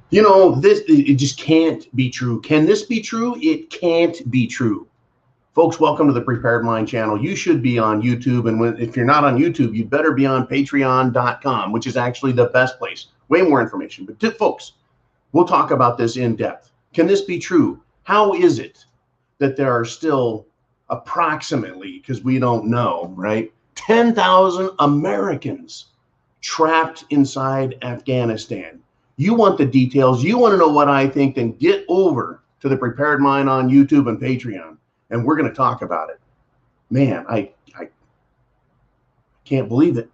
You know, it just can't be true. Can this be true? It can't be true. Folks, welcome to the Prepared Mind channel. You should be on YouTube, and if you're not on YouTube, you better be on patreon.com, which is actually the best place. Way more information. But folks, we'll talk about this in depth. Can this be true? How is it that there are still approximately, because we don't know, right, 10,000 Americans trapped inside Afghanistan? You want the details, you want to know what I think, then get over to the Prepared Mind on YouTube and Patreon, and we're going to talk about it. Man, I can't believe it.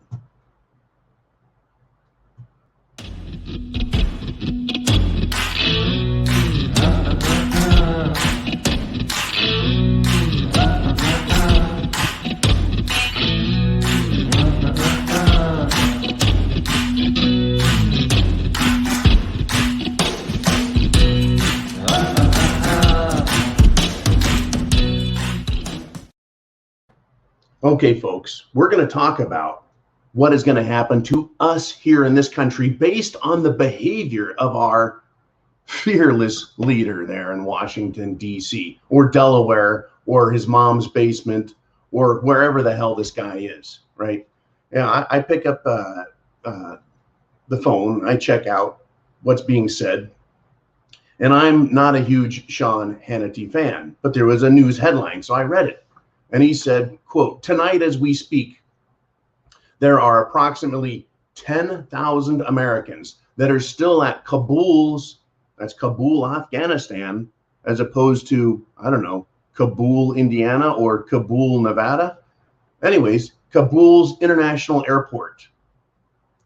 Okay, folks, we're going to talk about what is going to happen to us here in this country based on the behavior of our fearless leader there in Washington, D.C., or Delaware, or his mom's basement, or wherever the hell this guy is, right? Yeah, I pick up the phone, I check out what's being said, and I'm not a huge Sean Hannity fan, but there was a news headline, so I read it. And he said, quote, "Tonight as we speak, there are approximately 10,000 Americans that are still at Kabul's, that's Kabul, Afghanistan, as opposed to, I don't know, Kabul, Indiana, or Kabul, Nevada. Anyways, Kabul's international airport.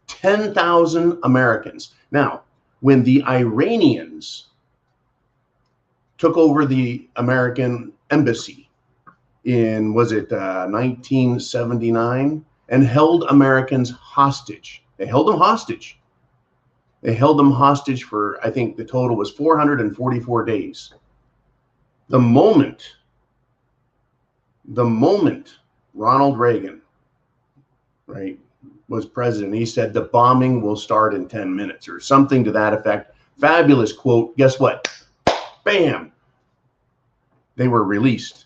10,000 Americans. Now, when the Iranians took over the American embassy, in, was it 1979, and held Americans hostage. They held them hostage. They held them hostage for, I think the total was 444 days. The moment Ronald Reagan, right, was president, he said the bombing will start in 10 minutes or something to that effect. Fabulous quote. Guess what? Bam! They were released,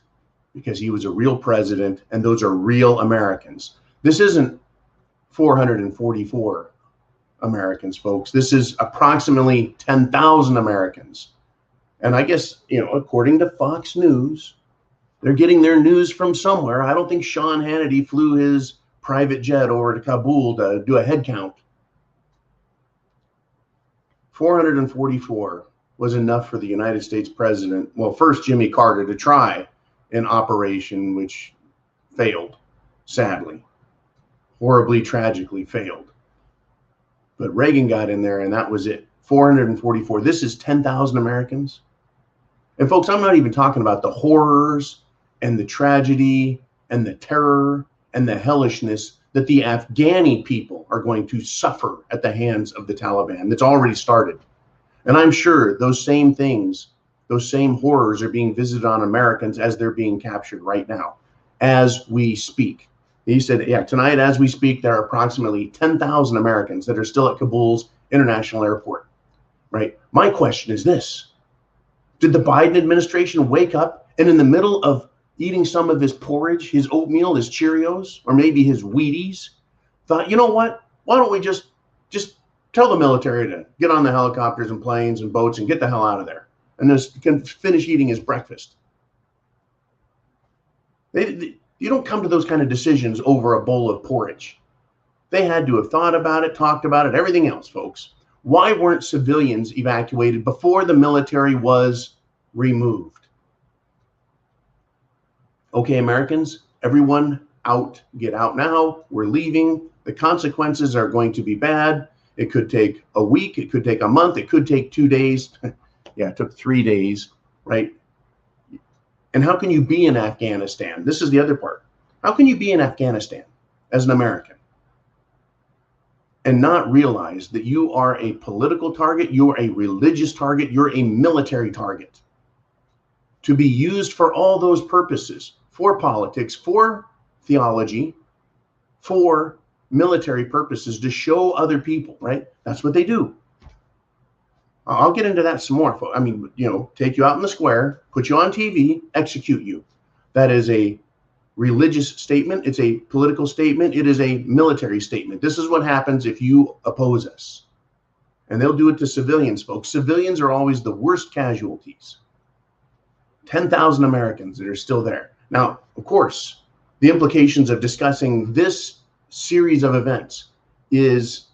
because he was a real president, and those are real Americans. This isn't 444 Americans, folks. This is approximately 10,000 Americans. And I guess, you know, according to Fox News, they're getting their news from somewhere. I don't think Sean Hannity flew his private jet over to Kabul to do a head count. 444 was enough for the United States president, well, first Jimmy Carter, to try an operation which failed, sadly, horribly, tragically failed. But Reagan got in there, and that was it. 444. This is 10,000 Americans. And folks, I'm not even talking about the horrors and the tragedy and the terror and the hellishness that the Afghani people are going to suffer at the hands of the Taliban. That's already started. And I'm sure those same things, those same horrors are being visited on Americans as they're being captured right now, as we speak. He said, yeah, tonight as we speak, there are approximately 10,000 Americans that are still at Kabul's international airport, right? My question is this: did the Biden administration wake up and in the middle of eating some of his porridge, his oatmeal, his Cheerios, or maybe his Wheaties, thought, you know what, why don't we just tell the military to get on the helicopters and planes and boats and get the hell out of there, and just can finish eating his breakfast? You don't come to those kind of decisions over a bowl of porridge. They had to have thought about it, talked about it, everything else, folks. Why weren't civilians evacuated before the military was removed? Okay, Americans, everyone out, get out now. We're leaving. The consequences are going to be bad. It could take a week. It could take a month. It could take 2 days. Yeah, it took 3 days, right? And how can you be in Afghanistan? This is the other part. How can you be in Afghanistan as an American and not realize that you are a political target, you're a religious target, you're a military target to be used for all those purposes, for politics, for theology, for military purposes, to show other people, right? That's what they do. I'll get into that some more. I mean, take you out in the square, put you on TV, execute you. That is a religious statement. It's a political statement. It is a military statement. This is what happens if you oppose us. And they'll do it to civilians, folks. Civilians are always the worst casualties. 10,000 Americans that are still there. Now, of course, the implications of discussing this series of events is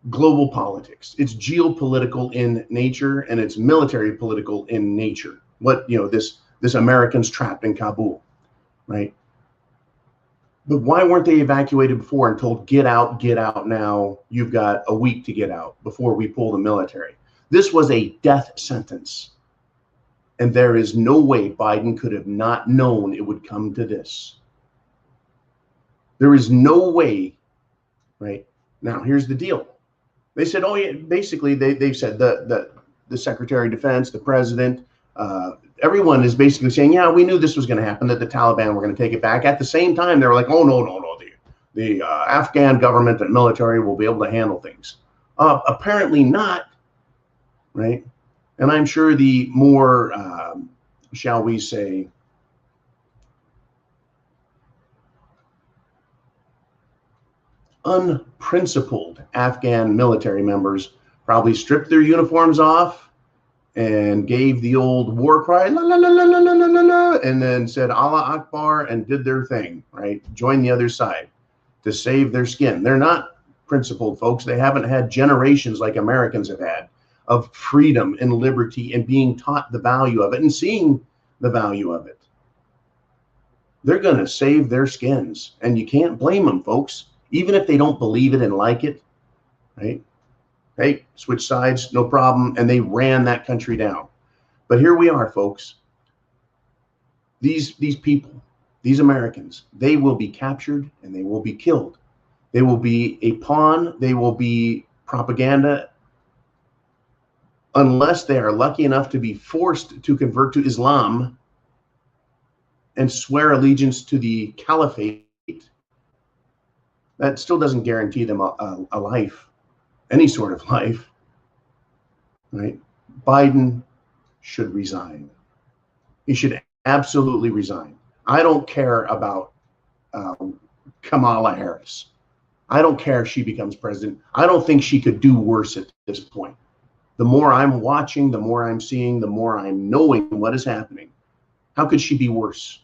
global politics. It's geopolitical in nature, and it's military political in nature. What, this Americans trapped in Kabul, right? But why weren't they evacuated before and told, get out now? You've got a week to get out before we pull the military. This was a death sentence. And there is no way Biden could have not known it would come to this. There is no way, right? Now, here's the deal. They said, oh, yeah, basically, they've said the Secretary of Defense, the president, everyone is basically saying, yeah, we knew this was going to happen, that the Taliban were going to take it back. At the same time, they were like, oh, no. The Afghan government and military will be able to handle things. Apparently not, right? And I'm sure the more, shall we say, unprincipled Afghan military members probably stripped their uniforms off and gave the old war cry, la, la, la, la, la, la, la, la, and then said Allah Akbar and did their thing, right? Join the other side to save their skin. They're not principled, folks. They haven't had generations like Americans have had of freedom and liberty and being taught the value of it and seeing the value of it. They're going to save their skins, and you can't blame them, folks. Even if they don't believe it and like it, right? Hey, switch sides, no problem. And they ran that country down. But here we are, folks. These people, these Americans, they will be captured and they will be killed. They will be a pawn. They will be propaganda unless they are lucky enough to be forced to convert to Islam and swear allegiance to the caliphate. That still doesn't guarantee them a life, any sort of life, right? Biden should resign. He should absolutely resign. I don't care about Kamala Harris. I don't care if she becomes president. I don't think she could do worse at this point. The more I'm watching, the more I'm seeing, the more I'm knowing what is happening. How could she be worse?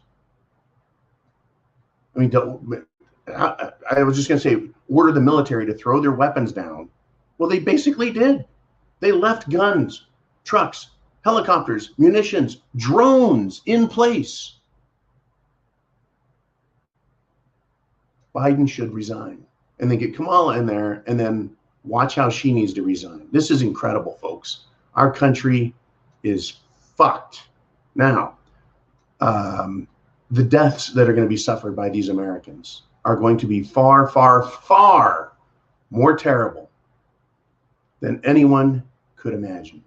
I mean, I was just going to say, order the military to throw their weapons down. Well, they basically did. They left guns, trucks, helicopters, munitions, drones in place. Biden should resign and then get Kamala in there and then watch how she needs to resign. This is incredible, folks. Our country is fucked. Now, the deaths that are going to be suffered by these Americans are going to be far, far, far more terrible than anyone could imagine.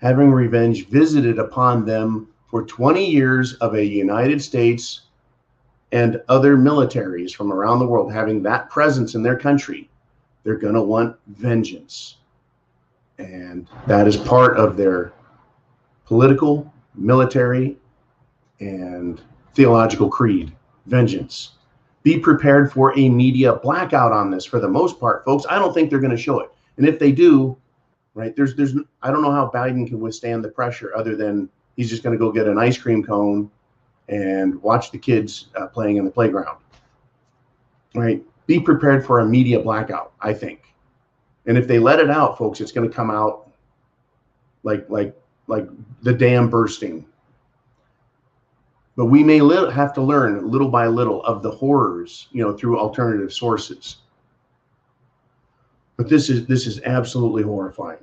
Having revenge visited upon them for 20 years of a United States and other militaries from around the world having that presence in their country, they're going to want vengeance. And that is part of their political, military, and theological creed, vengeance. Be prepared for a media blackout on this. For the most part, folks, I don't think they're going to show it. And if they do, right, I don't know how Biden can withstand the pressure other than he's just going to go get an ice cream cone and watch the kids playing in the playground, right? Be prepared for a media blackout, I think. And if they let it out, folks, it's going to come out like the dam bursting. But we may have to learn little by little of the horrors, through alternative sources. But this is absolutely horrifying.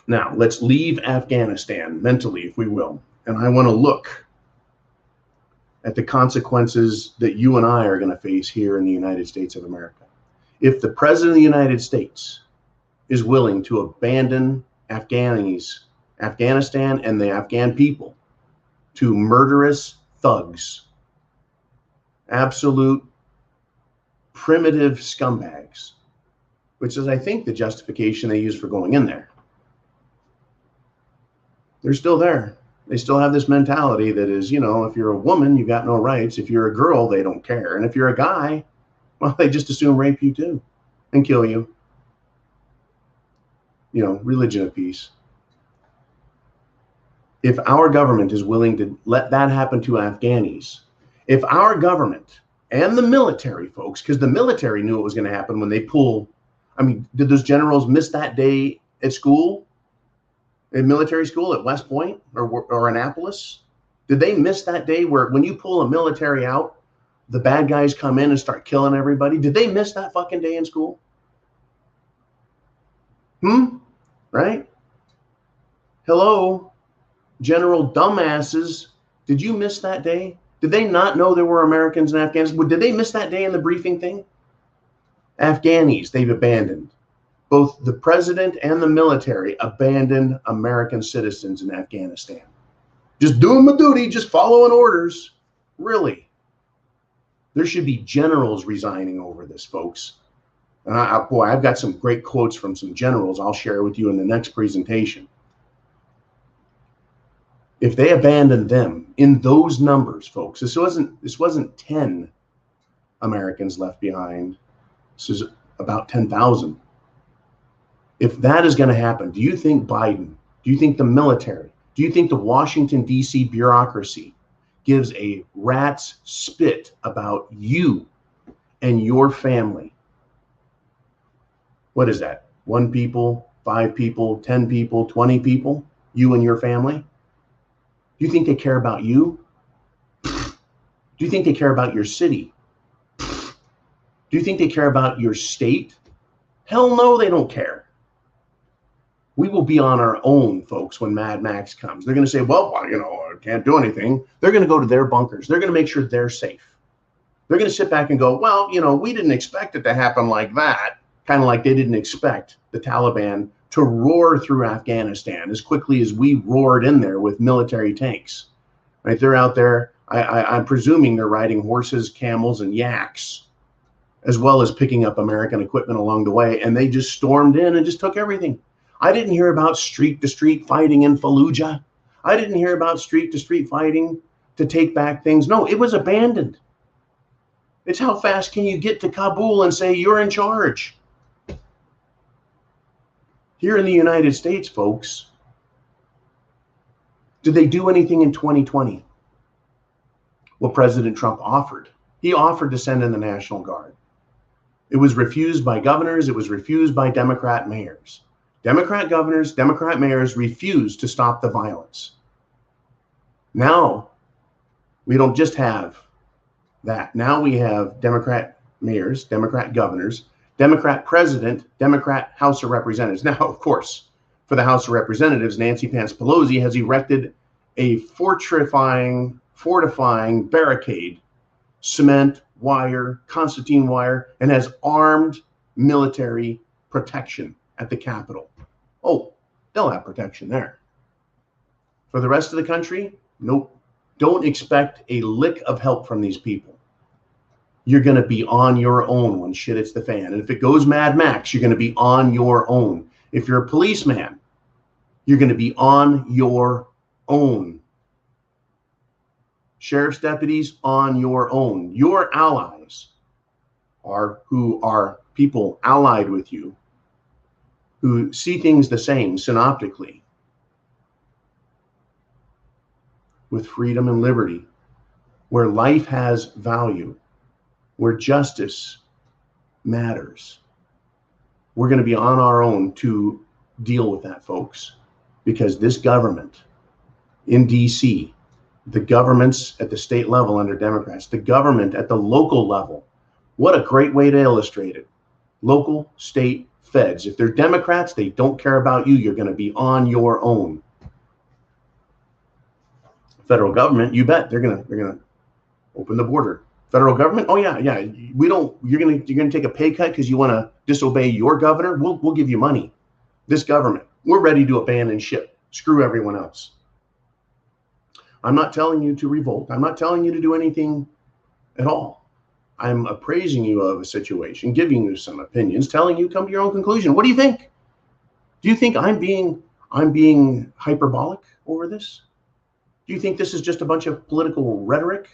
Now, let's leave Afghanistan mentally, if we will. And I want to look at the consequences that you and I are going to face here in the United States of America. If the President of the United States is willing to abandon Afghanistan and the Afghan people to murderous thugs, absolute primitive scumbags which is, I think, the justification they use for going in there. They're still there. They still have this mentality that is, you know, if you're a woman, you got no rights. If you're a girl, they don't care. And if you're a guy, well, they just assume rape you too and kill you. You know, religion of peace. If our government is willing to let that happen to Afghanis, if our government and the military folks, because the military knew it was going to happen when they pull, I mean, did those generals miss that day at school, in military school at West Point or Annapolis? Did they miss that day where when you pull a military out, the bad guys come in and start killing everybody? Did they miss that fucking day in school? Right? Hello, General Dumbasses. Did you miss that day? Did they not know there were Americans in Afghanistan? Did they miss that day in the briefing thing? Afghanis, they've abandoned. Both the president and the military abandoned American citizens in Afghanistan. Just doing my duty, just following orders. Really? There should be generals resigning over this, folks. And boy, I've got some great quotes from some generals I'll share with you in the next presentation. If they abandoned them in those numbers, folks, this wasn't 10 Americans left behind. This is about 10,000. If that is going to happen, do you think Biden, do you think the military, do you think the Washington, D.C. bureaucracy gives a rat's spit about you and your family? What is that? 1 people, 5 people, 10 people, 20 people, you and your family? Do you think they care about you? Do you think they care about your city? Do you think they care about your state? Hell no, they don't care. We will be on our own, folks, when MadMax comes. They're going to say, well, you know, I can't do anything. They're going to go to their bunkers. They're going to make sure they're safe. They're going to sit back and go, well, you know, we didn't expect it to happen like that. Kind of like they didn't expect the Taliban to roar through Afghanistan as quickly as we roared in there with military tanks. Right? They're out there. I'm presuming they're riding horses, camels, and yaks, as well as picking up American equipment along the way. And they just stormed in and just took everything. I didn't hear about street-to-street fighting in Fallujah. I didn't hear about street-to-street fighting to take back things. No, it was abandoned. It's how fast can you get to Kabul and say you're in charge? Here in the United States, folks, did they do anything in 2020? Well, President Trump offered. He offered to send in the National Guard. It was refused by governors. It was refused by Democrat mayors. Democrat governors, Democrat mayors refused to stop the violence. Now, we don't just have that. Now we have Democrat mayors, Democrat governors, Democrat president, Democrat House of Representatives. Now, of course, for the House of Representatives, Nancy Pence Pelosi has erected a fortifying barricade, cement, wire, concertina wire, and has armed military protection at the Capitol. Oh, they'll have protection there. For the rest of the country, nope. Don't expect a lick of help from these people. You're going to be on your own when shit hits the fan. And if it goes Mad Max, you're going to be on your own. If you're a policeman, you're going to be on your own. Sheriff's deputies, on your own. Your allies who are people allied with you, who see things the same synoptically, with freedom and liberty, where life has value, where justice matters. We're going to be on our own to deal with that, folks, because this government in DC, the governments at the state level under Democrats, the government at the local level, what a great way to illustrate it. Local, state, feds. If they're Democrats, they don't care about you. You're going to be on your own. Federal government, you bet they're gonna open the border. Federal government, oh yeah, we don't. You're gonna take a pay cut because you want to disobey your governor. We'll give you money. This government, we're ready to abandon ship. Screw everyone else. I'm not telling you to revolt. I'm not telling you to do anything at all. I'm appraising you of a situation, giving you some opinions, telling you come to your own conclusion. What do you think? Do you think I'm being hyperbolic over this? Do you think this is just a bunch of political rhetoric?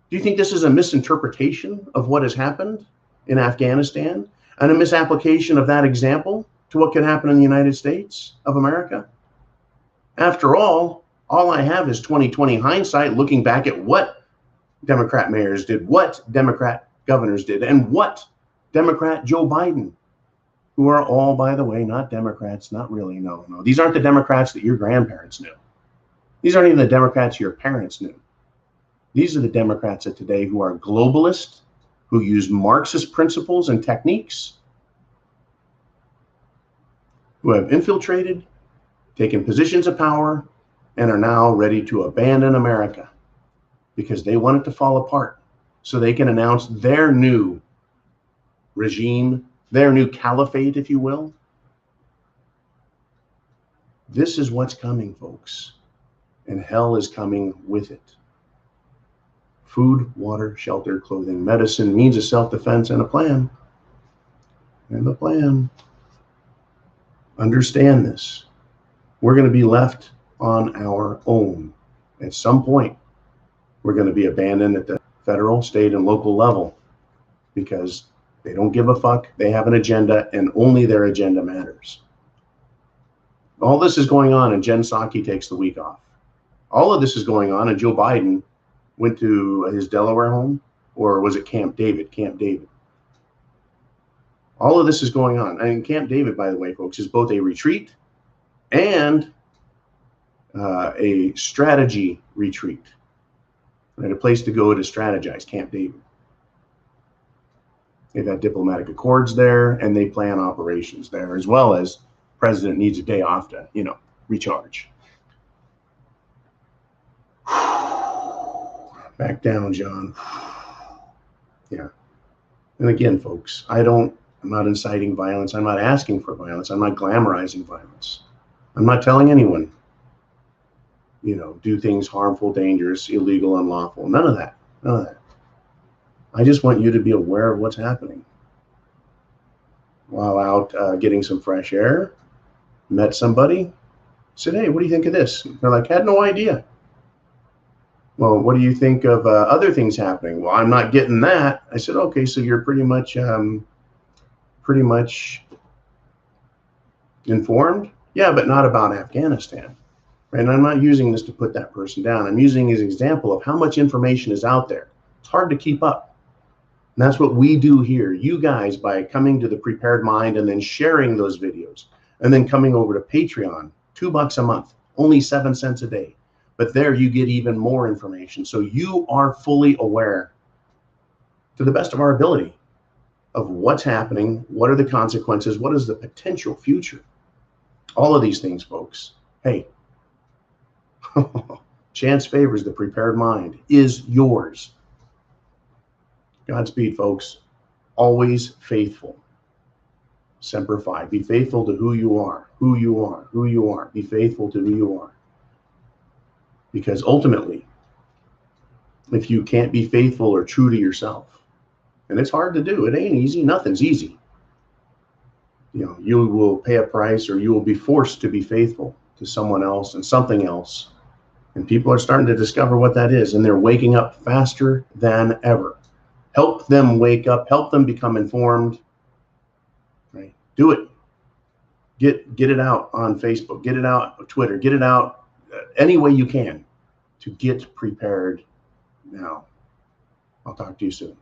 Do you think this is a misinterpretation of what has happened in Afghanistan and a misapplication of that example to what could happen in the United States of America? After all I have is 2020 hindsight, looking back at what Democrat mayors did, what Democrat governors did, and what Democrat Joe Biden, who are all, by the way, not Democrats, not really, no. These aren't the Democrats that your grandparents knew. These aren't even the Democrats your parents knew. These are the Democrats of today who are globalist, who use Marxist principles and techniques, who have infiltrated, taken positions of power, and are now ready to abandon America because they want it to fall apart so they can announce their new regime, their new caliphate, if you will. This is what's coming, folks, and hell is coming with it. Food, water, shelter, clothing, medicine, means of self-defense, and a plan. And the plan. Understand this. We're going to be left on our own. At some point, we're going to be abandoned at the federal, state, and local level because they don't give a fuck. They have an agenda, and only their agenda matters. All this is going on, and Jen Psaki takes the week off. All of this is going on, and Joe Biden went to his Delaware home, or was it Camp David? Camp David. All of this is going on. And Camp David, by the way, folks, is both a retreat and a strategy retreat. Right? A place to go to strategize, Camp David. They've had diplomatic accords there, and they plan operations there, as well as the president needs a day off to, recharge. Back down, John. Yeah. And again, folks, I'm not inciting violence. I'm not asking for violence. I'm not glamorizing violence. I'm not telling anyone, do things harmful, dangerous, illegal, unlawful. None of that. None of that. I just want you to be aware of what's happening. While out getting some fresh air, met somebody, said, hey, what do you think of this? They're like, had no idea. Well, what do you think of other things happening? Well, I'm not getting that. I said, okay, so you're pretty much informed? Yeah, but not about Afghanistan. Right? And I'm not using this to put that person down. I'm using as an example of how much information is out there. It's hard to keep up. And that's what we do here. You guys, by coming to the Prepared Mind and then sharing those videos, and then coming over to Patreon, $2 a month, only 7 cents a day. But there you get even more information. So you are fully aware, to the best of our ability, of what's happening, what are the consequences, what is the potential future. All of these things, folks. Hey, chance favors the prepared mind is yours. Godspeed, folks. Always faithful. Semper Fi. Be faithful to who you are, who you are, who you are. Be faithful to who you are. Because ultimately, if you can't be faithful or true to yourself, and it's hard to do, it ain't easy, nothing's easy. You will pay a price, or you will be forced to be faithful to someone else and something else. And people are starting to discover what that is, and they're waking up faster than ever. Help them wake up, help them become informed. Right? Do it. Get it out on Facebook, get it out on Twitter, get it out any way you can to get prepared now. I'll talk to you soon.